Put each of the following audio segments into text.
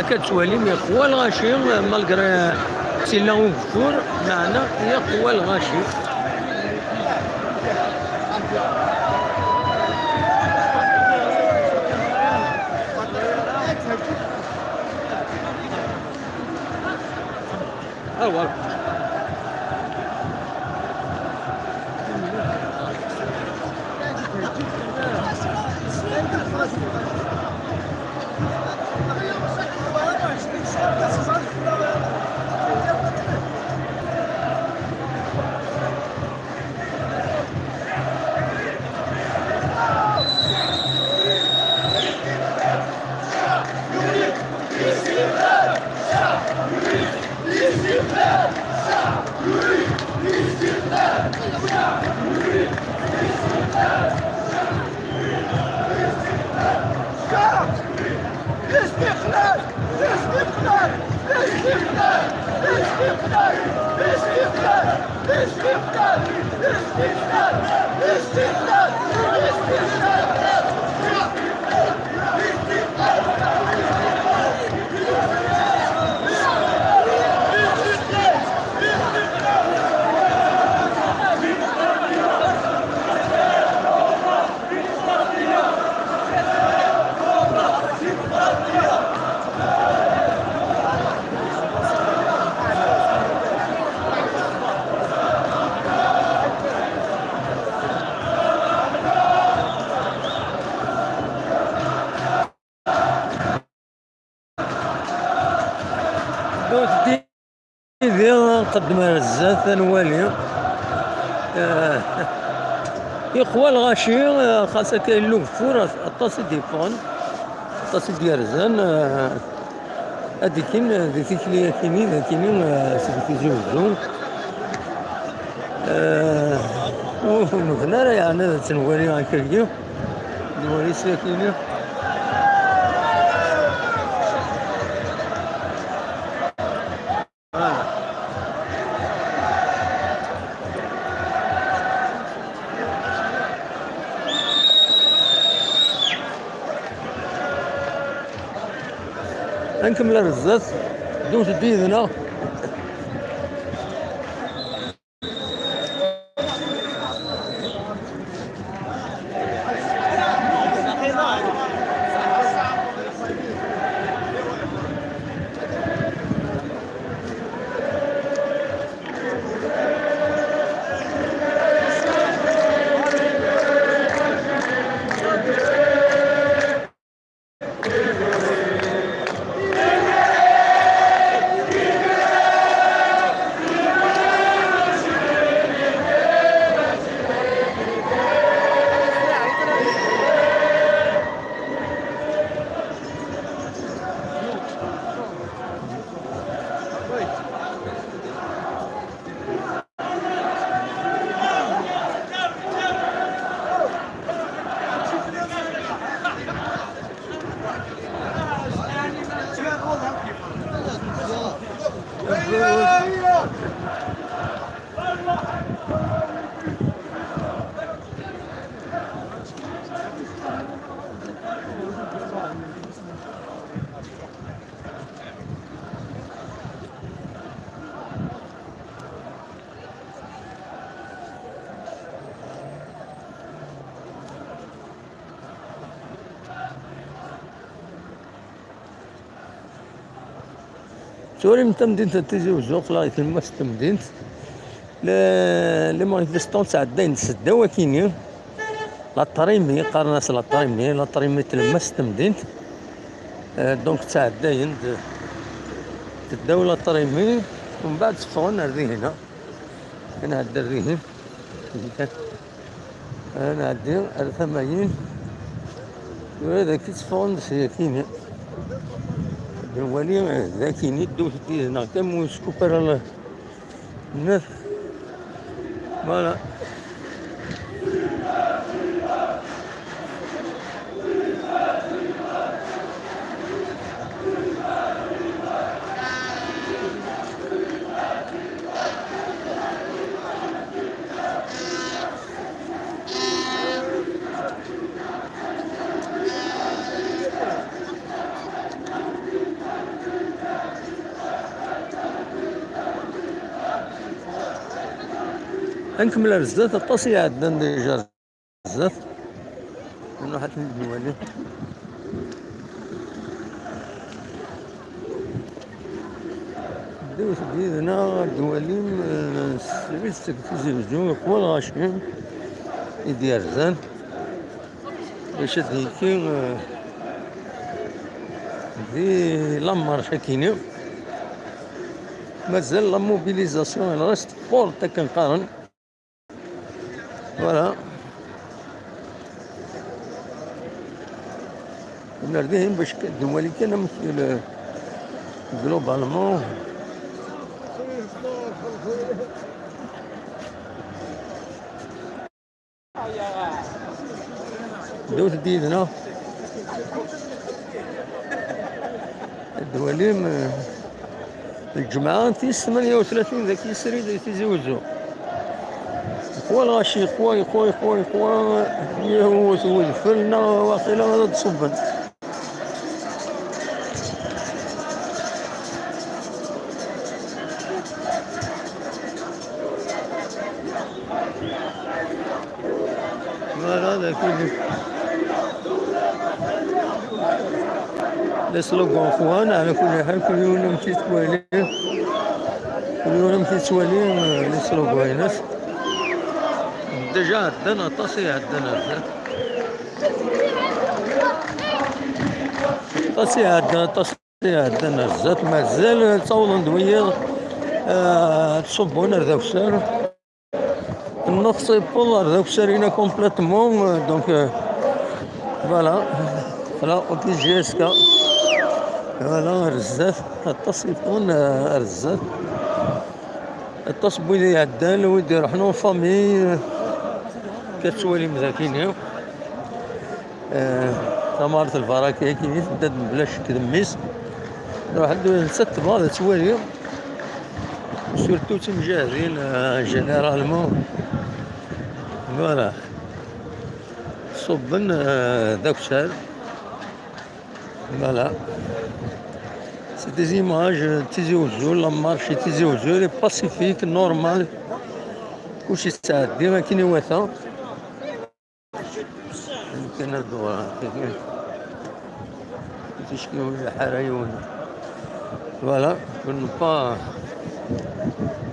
كتولي يقوى الغاشي مالغري سيلا وفور معنا يقوى الغاشي. استقلال استقلال استقلال استقلال استقلال استقلال استقلال استقلال نقدم الزات نوالي يقوى الغاشي خاصة كاين لوفور الطاس ديفون الطاس ديالزان هادي كاين دي تيكلي كاينين سبتي زوزو ومثنى يعني تنوالي هكاكيا نوالي ساكنين نكمل الرزاز دوت ديدنا سوري من تمدينة تيزي وزوق لا يتلمس تمدينة لي مانيفيستون تعداين تسدا وكينين لا طريمي قارناس لا طريمي تلمس تمدينة دونك تعداين تداو لا طريمي ومن بعد تفغون نردي هنا نعدي الريهن نعدي على 80 وهذا كي تفغون سيكينين الولي ذاكي ندو تيزنا كم سكوبر الناس فوالا نكمل الزات الطاسي عندنا ديجا الزات من واحد الدوالي دوت ديالنا دواليم سبيل تزوجو يقول غاشين يدير زان باش هاديكي دي لامار شاكيني مازال لا موبيليزاسيون راه سبور تا كنقارن فوالا نرديهم باش الدوالي كان مثل جلوبالمون دوت ديالنا الدواليم الجمعة في 38 ذاك يسري تيزوجو قوى الغاشي قوى هو فلنا واقيلا هذا تصبن فوالا هذا لي سلوغون خوان على كل حال كل يوم تيتوالي لي سلوغوينات ديجا عندنا طاسي عندنا الزات مازال تصاولوا دويا تصبون رداك السار النقص يبول رداك السارينا كومبليتمون دونك فوالا اوتي جيسكا فوالا الرزات التصيفون الرزات التصبو اللي عدال ويدير حنا فامي كتسوالي مذاكين ثمرة البركة كي تبدا بلا شك دميس واحد 6 بلاص توالي سورتو تمجاهدين جينيرالمون فوالا صبن داك الشهر فوالا سي دي زيماج تيزوجو لا مارشي تيزوجو لي باسيفيك نورمال كلشي تعدي ما كاين واثا يمكن هادو تيشكيو الحرايون فوالا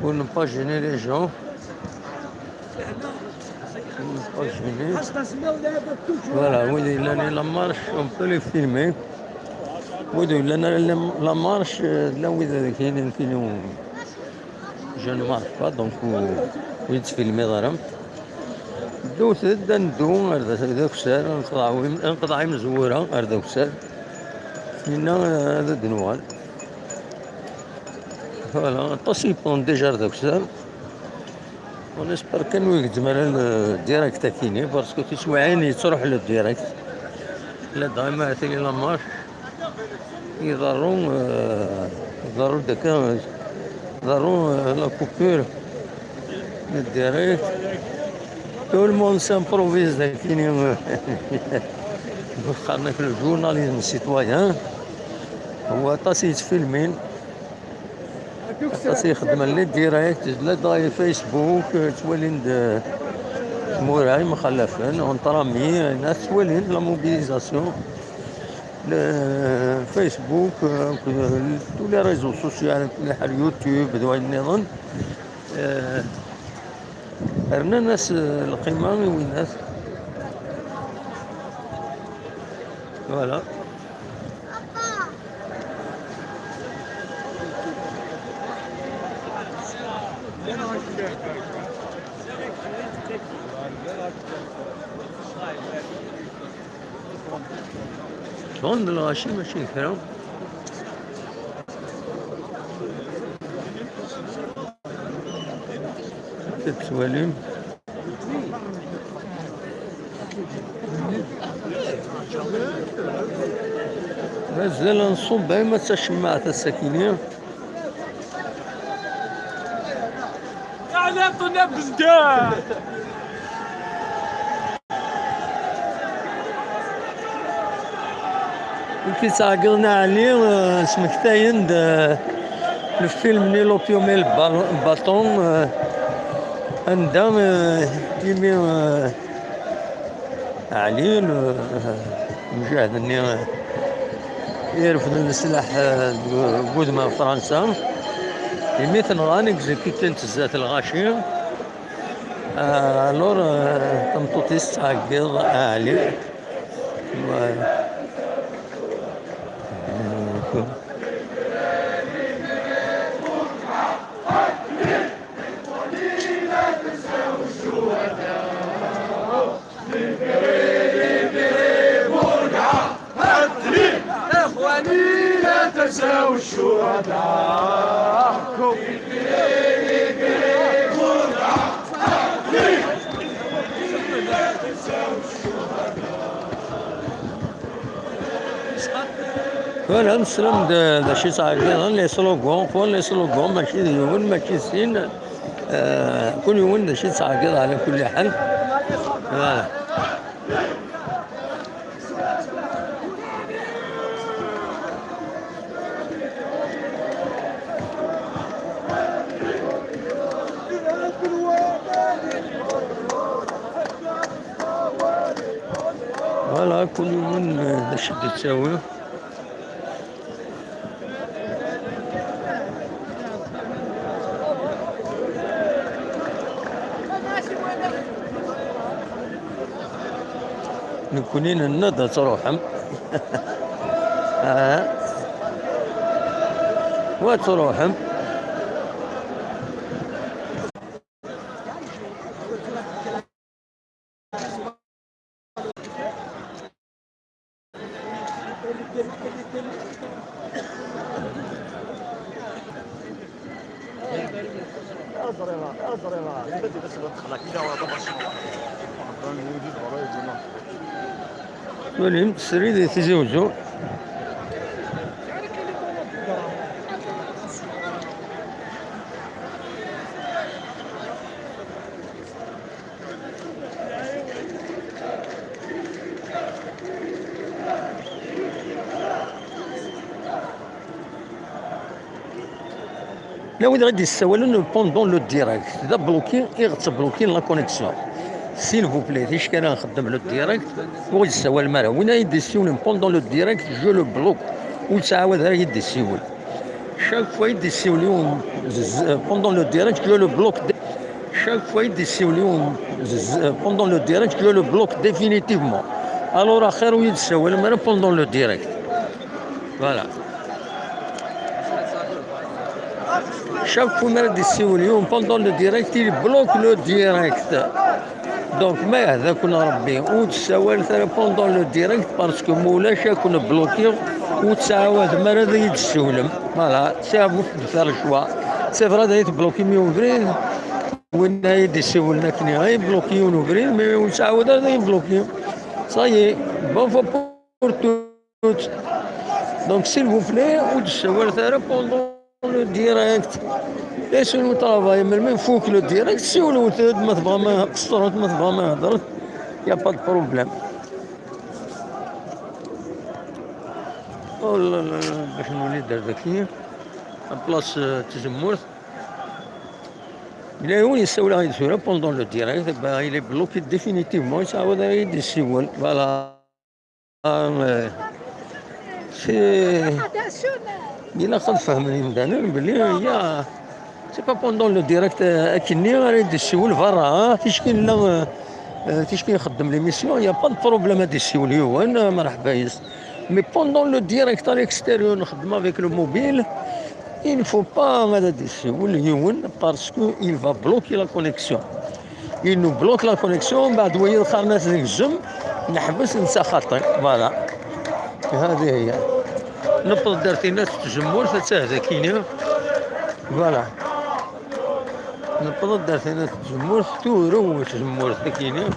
pour ne pas gêner les gens voilà oui la marche on peut les filmer oui la marche là où je ne marche pas donc oui tu filmer ضرب دوت ندو هذاك السار نقطع مزوره هذاك السار هنا هذا دنوال فوالا طاسيبون ديجا هذاك السار ونسبر كانوا يقدم على الديريكت كيني باسكو تسوى عيني تروح للديريكت لا دائما عتلي لا مارش يضروا داك ضروا لا كوبور للديريكت تو المون سامبروفيز كاينين فكرنا في الجورناليزم سيتوايان هو طاسي فيلمين طاسي يخدم لي ديريكت لا داي فيسبوك توالين موراي مخلفين اونطرامي ناس توالين لا موبيليزاسيون فيسبوك تو لي ريزو سوسيال كل حال يوتيوب دوال النظام رنا ناس القيمة وين ناس فوالا شلون الغاشي ماشي كرا تسوالين مازال نصب ما تشمعت السكينة يعني عطونا بزاف كي تعقلنا عليه سمكتاين الفيلم ني لوبيومي الباطون عندهم يمي عليل مجاهد اني يرفض السلاح قدمة فرنسا مثل غاني كزكيتن تزات الغاشي الور تمطوطيس تعقض علي إخواني لا تنسوا الشهداء voilà نسلم دا شي صاحبي لي سلوغون لي سلوغون ماشي ديون ماشي سين كل يوم دا شي صاحبي على كل حال فوالا فوالا كل يوم دا شي تساوي نكونين الندى تروحم وتروحم وليم تسري تزوجوا لا وين غادي يسولوا بوندون لو ديريكت اذا بلوكي يغتبلوكي لا كونيكسيون سيل فو بلي فاش كان نخدم لو ديريكت بغيت يسوى المرا وين يديسيون بوندون لو ديريكت جو لو بلوك وتعاود راه يديسيون شاك فوا يديسيون بوندون لو ديريكت جو لو بلوك شاك فوا يديسيون بوندون لو ديريكت جو لو بلوك ديفينيتيفمون الوغ خير ويتسوى المرا بوندون لو ديريكت فوالا chaque fois que des سيوليون pendant le direct il bloque le direct donc ما هذاك نربي وتساوى pendant le direct parce que مولاش يكون بلوكي وتساوى مرة ذا يتسولم فوالا سافو في الشوا سي فرا ذا يتبلوكي ميوفرين وين يدي سولنا كني غاي بلوكيون وفرين مي وتساوى ذا يبلوكي صايي بون فوا بور توت دونك سيل فو بلي وتساوى ثرا pendant le direct laissez-nous travailler mais il faut que le direct si on le ما تبغى ما قصرت ما تبغى ما هضرت y a pas de problème والله باش نولي دردكيه بلاص تزمرت إلا وين يسوي لها يسوي بوندون لو ديريكت il est bloqué définitivement يتعاود يدي السيول فوالا سي إلا قد فهمني مدانا بلي هي سي با بوندون لو ديريكت اكني راه يدي السيول برا تيشكين لا تيشكين يخدم ليميسيون يا با بروبليم هادي السيول هو انا مرحبا يس مي بوندون لو ديريكت ا ليكستيريور نخدم افيك لو موبيل il faut pas هذا السيول يون باسكو il va bloquer la connexion il nous bloque la connexion بعد ويا القناه تنجم نحبس ننسى خطي فوالا هذه هي نبض درتي ناس تجمور فتاه كاينه فوالا نبض درتي ناس تجمور تورو تجمور كاينه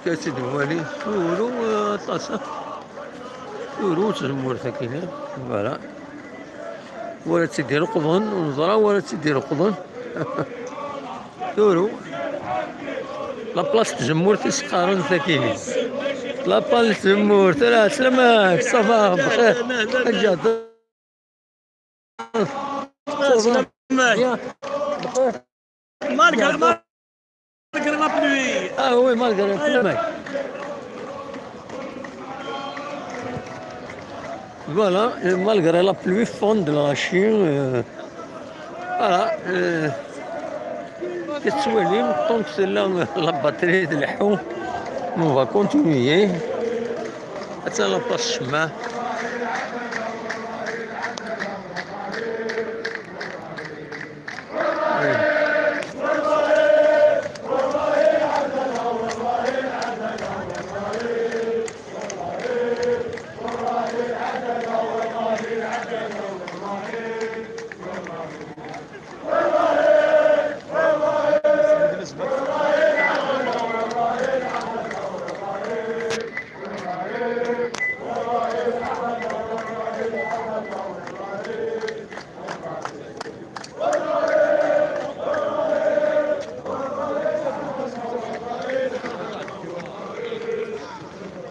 كاسد والي تورو طاسه تورو تجمور كاينه فوالا ولا تدير قضن ونظرا ولا تدير قضن تورو لا بلاص تجمور تسقارن ساكينين لا بلاص تجمور ترى سلامك صافا بخير حاجه سلامك بخير malgré la pluie. Ah oui, malgré le mec. Voilà, et malgré la pluie fonde la Chine. Voilà. كتسوالي طونك سي لا باتري تلحو on va continuer حتى لاباس الشماع.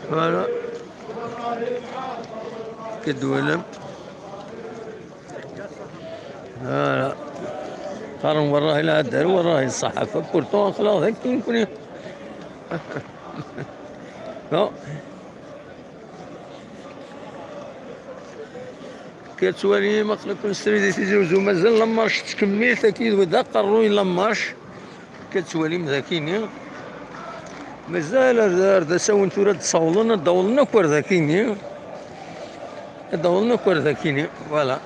فوالا كدولم. فوالا قارن وراه لا دار وراه الصحافة بورتون خلاص هيك يكون. لا كتوالي ما كون ستريدي تيزوزو مازال لامارش تكمل اكيد ودا قرروا لامارش كتوالي مذاكيني مازال دا ساون تورا تصاولنا دولنا كور ذاكيني دولنا كور ذاكيني. فوالا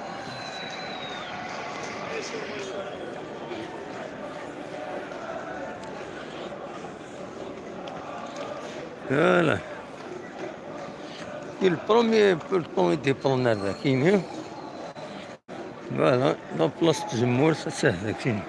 فوالا le premier peloton était promenade ذاكيني. فوالا لا بلاصة تجمور سهل ذاكيني.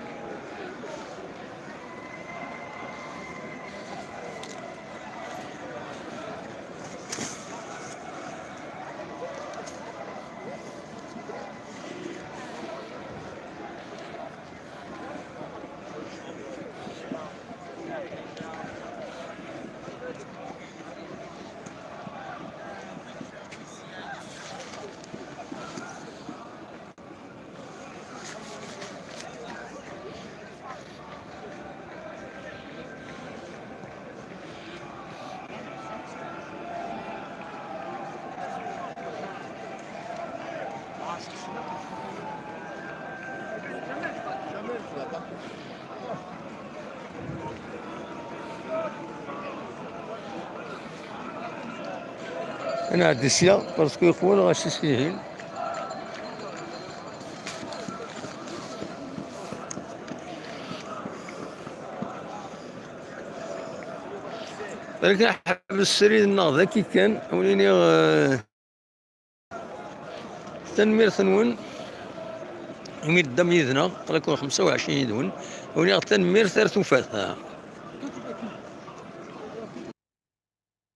أنا عندي سيا باسكو يخون غاشي سيهين. ولكن حب السريد النهضة كي كان وليني تنمير ثنون يمد دم يذنا قال لكم 25 يدون وليني تنمير ثلاث وفات.